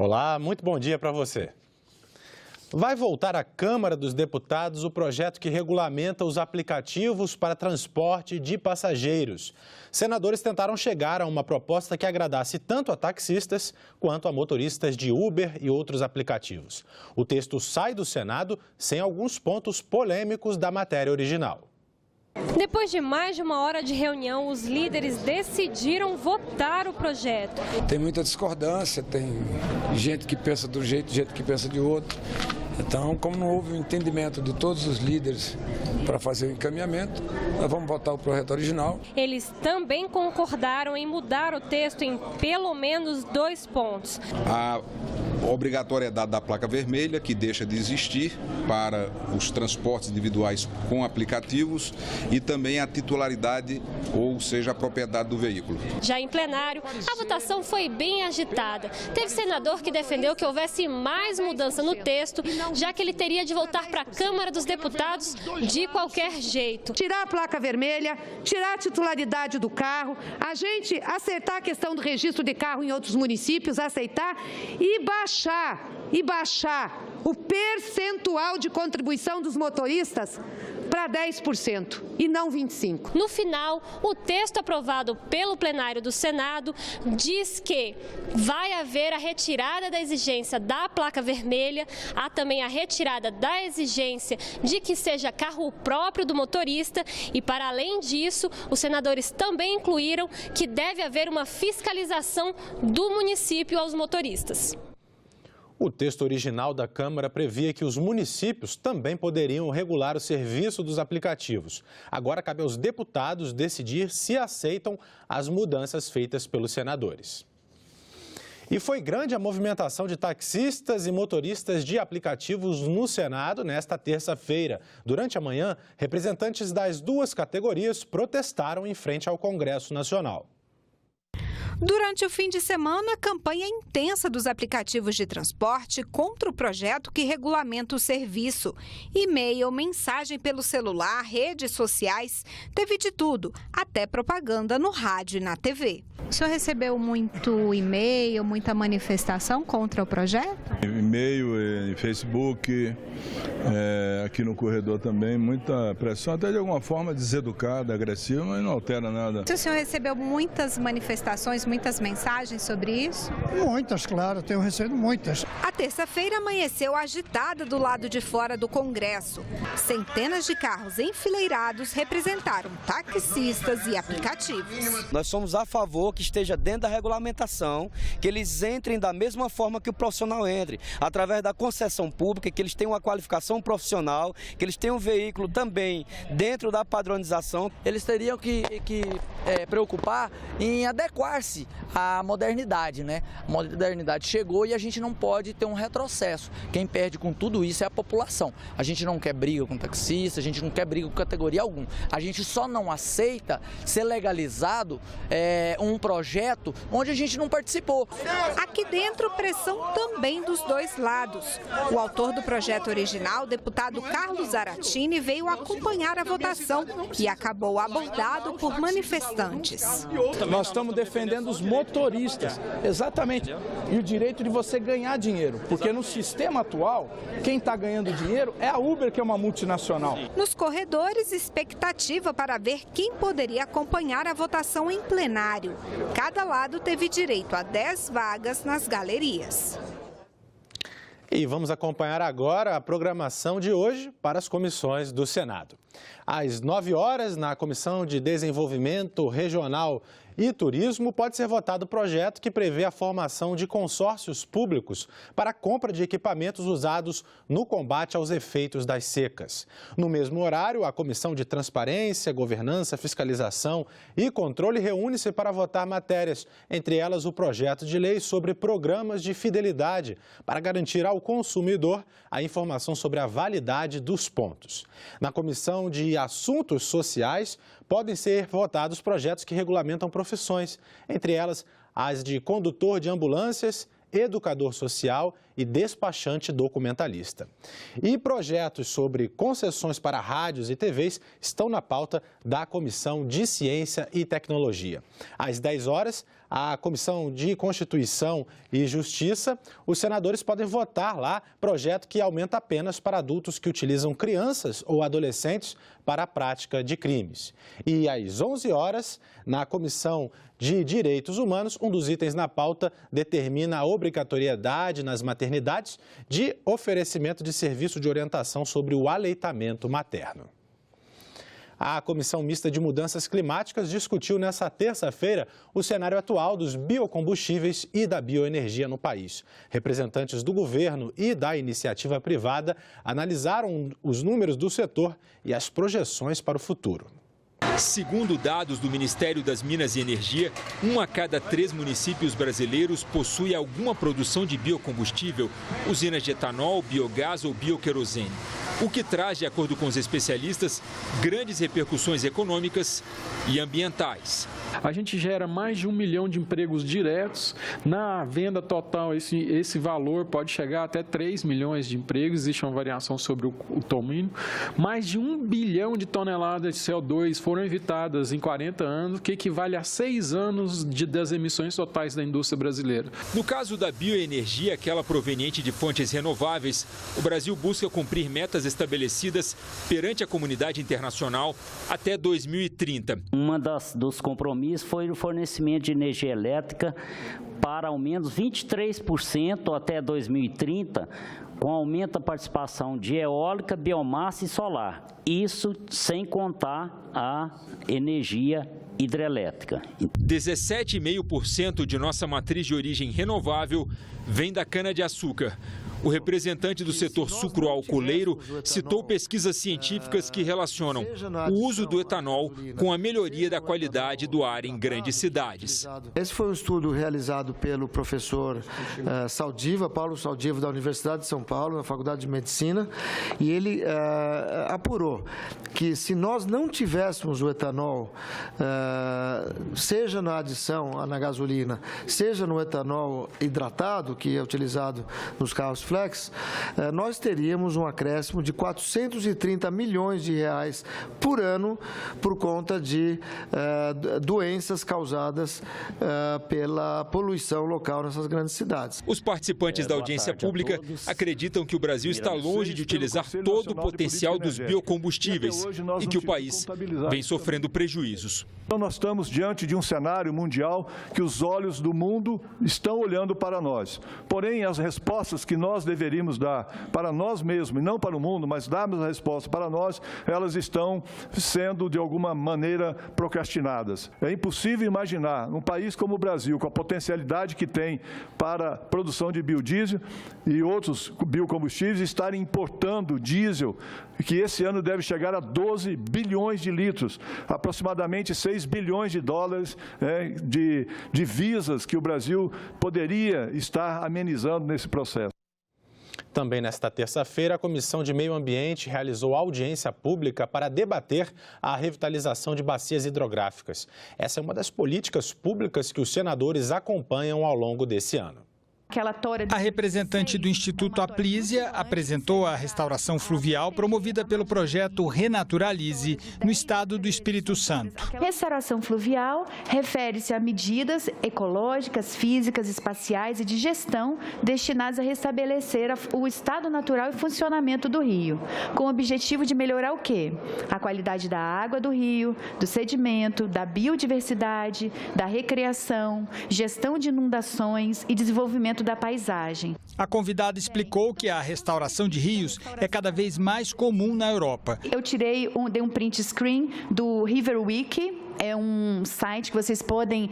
Olá, muito bom dia para você. Vai voltar à Câmara dos Deputados o projeto que regulamenta os aplicativos para transporte de passageiros. Senadores tentaram chegar a uma proposta que agradasse tanto a taxistas quanto a motoristas de Uber e outros aplicativos. O texto sai do Senado sem alguns pontos polêmicos da matéria original. Depois de mais de uma hora de reunião, os líderes decidiram votar o projeto. Tem muita discordância, tem gente que pensa de um jeito, gente que pensa de outro. Então, como não houve um entendimento de todos os líderes para fazer o encaminhamento, nós vamos votar o projeto original. Eles também concordaram em mudar o texto em pelo menos 2 pontos. A obrigatoriedade da placa vermelha, que deixa de existir para os transportes individuais com aplicativos, e também a titularidade, ou seja, a propriedade do veículo. Já em plenário, a votação foi bem agitada. Teve senador que defendeu que houvesse mais mudança no texto, já que ele teria de voltar para a Câmara dos Deputados de qualquer jeito. Tirar a placa vermelha, tirar a titularidade do carro, a gente acertar a questão do registro de carro em outros municípios, aceitar e baixar o percentual de contribuição dos motoristas para 10% e não 25%. No final, o texto aprovado pelo plenário do Senado diz que vai haver a retirada da exigência da placa vermelha, há também a retirada da exigência de que seja carro próprio do motorista e, para além disso, os senadores também incluíram que deve haver uma fiscalização do município aos motoristas. O texto original da Câmara previa que os municípios também poderiam regular o serviço dos aplicativos. Agora cabe aos deputados decidir se aceitam as mudanças feitas pelos senadores. E foi grande a movimentação de taxistas e motoristas de aplicativos no Senado nesta terça-feira. Durante a manhã, representantes das duas categorias protestaram em frente ao Congresso Nacional. Durante o fim de semana, a campanha intensa dos aplicativos de transporte contra o projeto que regulamenta o serviço. E-mail, mensagem pelo celular, redes sociais, teve de tudo, até propaganda no rádio e na TV. O senhor recebeu muito e-mail, muita manifestação contra o projeto? E-mail, Facebook, aqui no corredor também, muita pressão, até de alguma forma deseducada, agressiva, mas não altera nada. O senhor recebeu muitas manifestações, muitas mensagens sobre isso? Muitas, claro, tenho recebido muitas. A terça-feira amanheceu agitada do lado de fora do Congresso. Centenas de carros enfileirados representaram taxistas e aplicativos. Nós somos a favor que esteja dentro da regulamentação, que eles entrem da mesma forma que o profissional entre, através da concessão pública, que eles tenham uma qualificação profissional, que eles tenham um veículo também dentro da padronização. Eles teriam que preocupar em adequar-se à modernidade, né? A modernidade chegou e a gente não pode ter um retrocesso. Quem perde com tudo isso é a população. A gente não quer briga com taxista, a gente não quer briga com categoria alguma. A gente só não aceita ser legalizado um projeto onde a gente não participou. Aqui dentro, pressão também dos dois lados. O autor do projeto original, o deputado Carlos Zaratini, veio acompanhar a votação e acabou abordado por manifestantes. Nós estamos defendendo os motoristas, exatamente, e o direito de você ganhar dinheiro, porque no sistema atual, quem está ganhando dinheiro é a Uber, que é uma multinacional. Nos corredores, expectativa para ver quem poderia acompanhar a votação em plenário. Cada lado teve direito a 10 vagas nas galerias. E vamos acompanhar agora a programação de hoje para as comissões do Senado. Às 9 horas, na Comissão de Desenvolvimento Regional e Turismo, pode ser votado o projeto que prevê a formação de consórcios públicos para a compra de equipamentos usados no combate aos efeitos das secas. No mesmo horário, a Comissão de Transparência, Governança, Fiscalização e Controle reúne-se para votar matérias, entre elas o projeto de lei sobre programas de fidelidade, para garantir ao consumidor a informação sobre a validade dos pontos. Na Comissão de Assuntos Sociais, podem ser votados projetos que regulamentam profissões, entre elas as de condutor de ambulâncias, educador social e despachante documentalista. E projetos sobre concessões para rádios e TVs estão na pauta da Comissão de Ciência e Tecnologia. Às 10 horas, a Comissão de Constituição e Justiça, os senadores podem votar lá projeto que aumenta penas para adultos que utilizam crianças ou adolescentes para a prática de crimes. E às 11 horas, na Comissão de Direitos Humanos, um dos itens na pauta determina a obrigatoriedade nas maternidades de oferecimento de serviço de orientação sobre o aleitamento materno. A Comissão Mista de Mudanças Climáticas discutiu nesta terça-feira o cenário atual dos biocombustíveis e da bioenergia no país. Representantes do governo e da iniciativa privada analisaram os números do setor e as projeções para o futuro. Segundo dados do Ministério das Minas e Energia, 1 a cada 3 municípios brasileiros possui alguma produção de biocombustível, usinas de etanol, biogás ou bioquerosene. O que traz, de acordo com os especialistas, grandes repercussões econômicas e ambientais. A gente gera mais de 1 milhão de empregos diretos. Na venda total, esse valor pode chegar até 3 milhões de empregos. Existe uma variação sobre o domínio. Mais de 1 bilhão de toneladas de CO2 foram evitadas em 40 anos, que equivale a 6 anos das emissões totais da indústria brasileira. No caso da bioenergia, aquela proveniente de fontes renováveis, o Brasil busca cumprir metas estabelecidas perante a comunidade internacional até 2030. Dos compromissos foi o fornecimento de energia elétrica para ao menos 23% até 2030, com aumento da participação de eólica, biomassa e solar. Isso sem contar a energia hidrelétrica. 17,5% de nossa matriz de origem renovável vem da cana-de-açúcar. O representante do setor sucroalcooleiro citou pesquisas científicas que relacionam o uso do etanol com a melhoria da qualidade do ar em grandes cidades. Esse foi um estudo realizado pelo professor Paulo Saldiva, da Universidade de São Paulo, na Faculdade de Medicina, e ele apurou que se nós não tivéssemos o etanol, seja na adição na gasolina, seja no etanol hidratado, que é utilizado nos carros flex, nós teríamos um acréscimo de 430 milhões de reais por ano por conta de doenças causadas pela poluição local nessas grandes cidades. Os participantes da audiência pública acreditam que o Brasil está longe de utilizar todo o potencial dos biocombustíveis e que o país vem sofrendo prejuízos. Então nós estamos diante de um cenário mundial que os olhos do mundo estão olhando para nós. Porém, as respostas que nós deveríamos dar para nós mesmos, e não para o mundo, mas darmos a resposta para nós, elas estão sendo, de alguma maneira, procrastinadas. É impossível imaginar, num país como o Brasil, com a potencialidade que tem para a produção de biodiesel e outros biocombustíveis, estarem importando diesel, que esse ano deve chegar a 12 bilhões de litros, aproximadamente 6 bilhões de dólares de divisas que o Brasil poderia estar amenizando nesse processo. Também nesta terça-feira, a Comissão de Meio Ambiente realizou audiência pública para debater a revitalização de bacias hidrográficas. Essa é uma das políticas públicas que os senadores acompanham ao longo desse ano. A representante do Instituto Aplísia apresentou a restauração fluvial promovida pelo projeto Renaturalize, no estado do Espírito Santo. Restauração fluvial refere-se a medidas ecológicas, físicas, espaciais e de gestão destinadas a restabelecer o estado natural e funcionamento do rio, com o objetivo de melhorar o quê? A qualidade da água do rio, do sedimento, da biodiversidade, da recreação, gestão de inundações e desenvolvimento da paisagem. A convidada explicou que a restauração de rios é cada vez mais comum na Europa. Eu dei um print screen do River Wiki. É um site que vocês podem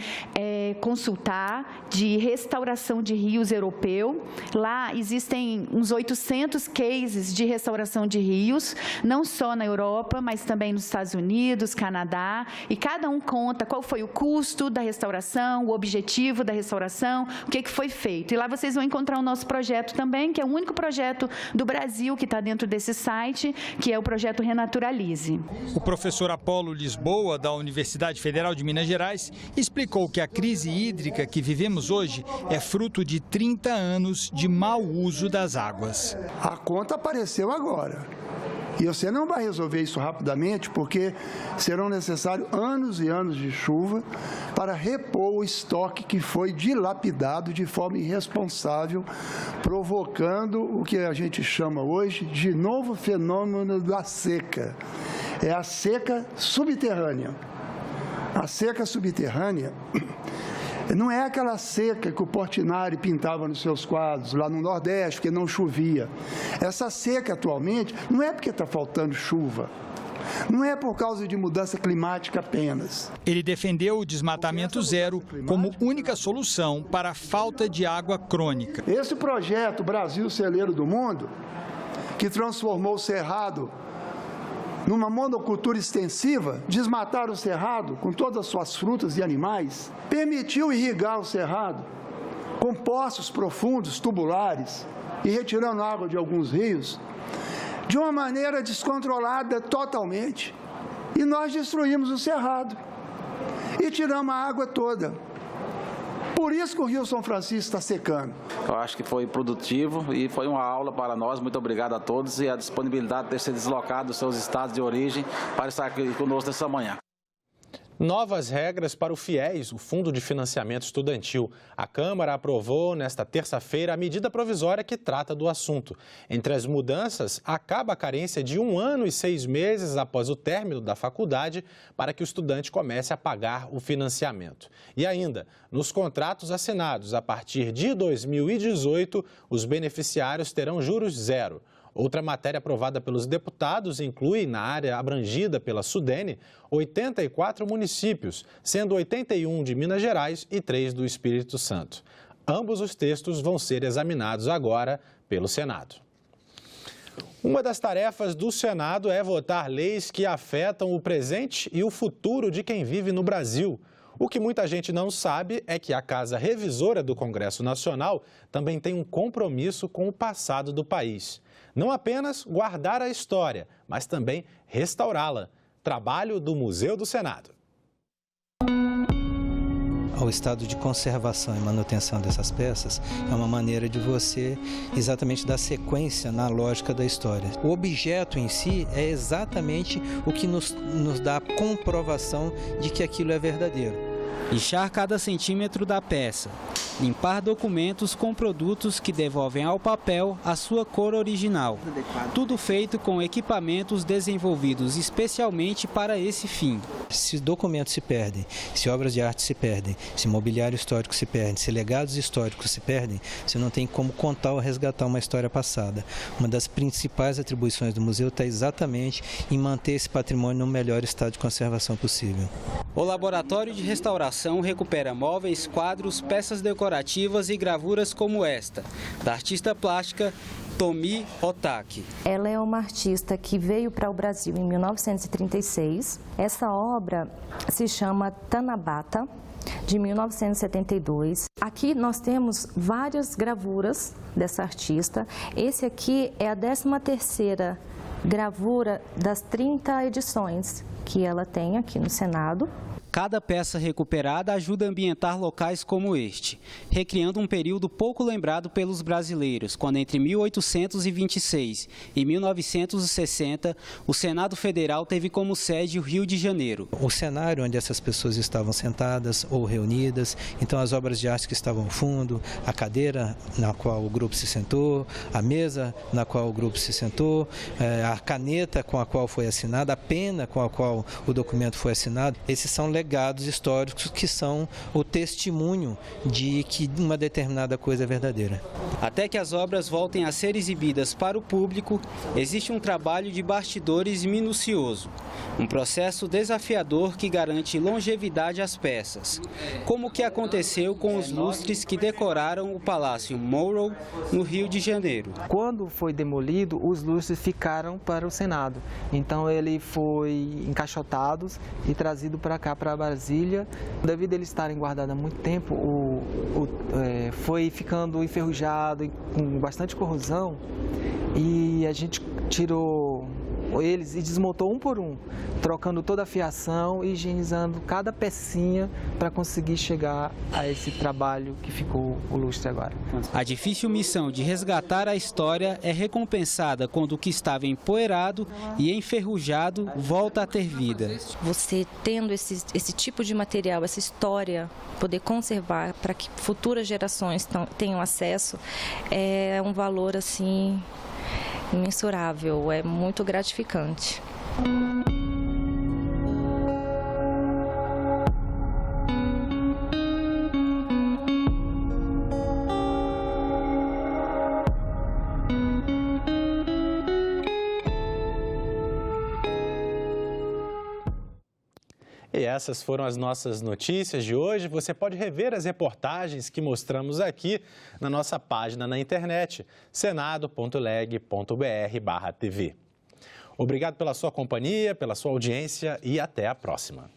consultar de restauração de rios europeu. Lá existem uns 800 cases de restauração de rios, não só na Europa, mas também nos Estados Unidos, Canadá. E cada um conta qual foi o custo da restauração, o objetivo da restauração, o que foi feito. E lá vocês vão encontrar o nosso projeto também, que é o único projeto do Brasil que está dentro desse site, que é o projeto Renaturalize. O professor Apolo Lisboa, da Universidade Universidade Federal de Minas Gerais, explicou que a crise hídrica que vivemos hoje é fruto de 30 anos de mau uso das águas. A conta apareceu agora. E você não vai resolver isso rapidamente, porque serão necessários anos e anos de chuva para repor o estoque que foi dilapidado de forma irresponsável, provocando o que a gente chama hoje de novo fenômeno da seca. É a seca subterrânea. A seca subterrânea não é aquela seca que o Portinari pintava nos seus quadros, lá no Nordeste, porque não chovia. Essa seca, atualmente, não é porque está faltando chuva. Não é por causa de mudança climática apenas. Ele defendeu o desmatamento zero como única solução para a falta de água crônica. Esse projeto Brasil Celeiro do Mundo, que transformou o Cerrado numa monocultura extensiva, desmatar o cerrado com todas as suas frutas e animais, permitiu irrigar o cerrado com poços profundos, tubulares, e retirando água de alguns rios, de uma maneira descontrolada totalmente. E nós destruímos o cerrado e tiramos a água toda. Por isso que o Rio São Francisco está secando. Eu acho que foi produtivo e foi uma aula para nós. Muito obrigado a todos e a disponibilidade de ter se deslocado dos seus estados de origem para estar aqui conosco nessa manhã. Novas regras para o FIES, o Fundo de Financiamento Estudantil. A Câmara aprovou nesta terça-feira a medida provisória que trata do assunto. Entre as mudanças, acaba a carência de 1 ano e 6 meses após o término da faculdade para que o estudante comece a pagar o financiamento. E ainda, nos contratos assinados a partir de 2018, os beneficiários terão juros zero. Outra matéria aprovada pelos deputados inclui, na área abrangida pela Sudene, 84 municípios, sendo 81 de Minas Gerais e 3 do Espírito Santo. Ambos os textos vão ser examinados agora pelo Senado. Uma das tarefas do Senado é votar leis que afetam o presente e o futuro de quem vive no Brasil. O que muita gente não sabe é que a Casa Revisora do Congresso Nacional também tem um compromisso com o passado do país. Não apenas guardar a história, mas também restaurá-la. Trabalho do Museu do Senado. O estado de conservação e manutenção dessas peças é uma maneira de você exatamente dar sequência na lógica da história. O objeto em si é exatamente o que nos dá a comprovação de que aquilo é verdadeiro. Lixar cada centímetro da peça. Limpar documentos com produtos que devolvem ao papel a sua cor original. Tudo feito com equipamentos desenvolvidos especialmente para esse fim. Se documentos se perdem, se obras de arte se perdem, se mobiliário histórico se perde, se legados históricos se perdem, você não tem como contar ou resgatar uma história passada. Uma das principais atribuições do museu está exatamente em manter esse patrimônio no melhor estado de conservação possível. O Laboratório de Restauração recupera móveis, quadros, peças decorativas e gravuras como esta, da artista plástica Tomi Otaki. Ela é uma artista que veio para o Brasil em 1936. Essa obra se chama Tanabata, de 1972. Aqui nós temos várias gravuras dessa artista. Esse aqui é a 13ª gravura das 30 edições que ela tem aqui no Senado. Cada peça recuperada ajuda a ambientar locais como este, recriando um período pouco lembrado pelos brasileiros, quando entre 1826 e 1960, o Senado Federal teve como sede o Rio de Janeiro. O cenário onde essas pessoas estavam sentadas ou reunidas, então as obras de arte que estavam ao fundo, a cadeira na qual o grupo se sentou, a mesa na qual o grupo se sentou, a caneta com a qual foi assinada, a pena com a qual o documento foi assinado, esses são legados históricos que são o testemunho de que uma determinada coisa é verdadeira. Até que as obras voltem a ser exibidas para o público, existe um trabalho de bastidores minucioso, um processo desafiador que garante longevidade às peças, como o que aconteceu com os lustres que decoraram o Palácio Monroe, no Rio de Janeiro. Quando foi demolido, os lustres ficaram para o Senado, então ele foi encaixotado e trazido para cá, para Brasília. Devido a eles estarem guardados há muito tempo, foi ficando enferrujado e com bastante corrosão, e a gente tirou eles e desmontou um por um, trocando toda a fiação e higienizando cada pecinha para conseguir chegar a esse trabalho que ficou o lustre agora. A difícil missão de resgatar a história é recompensada quando o que estava empoeirado e enferrujado volta a ter vida. Você tendo esse tipo de material, essa história, poder conservar para que futuras gerações tenham acesso, é um valor assim imensurável, é muito gratificante. E essas foram as nossas notícias de hoje. Você pode rever as reportagens que mostramos aqui na nossa página na internet, senado.leg.br/tv. Obrigado pela sua companhia, pela sua audiência e até a próxima.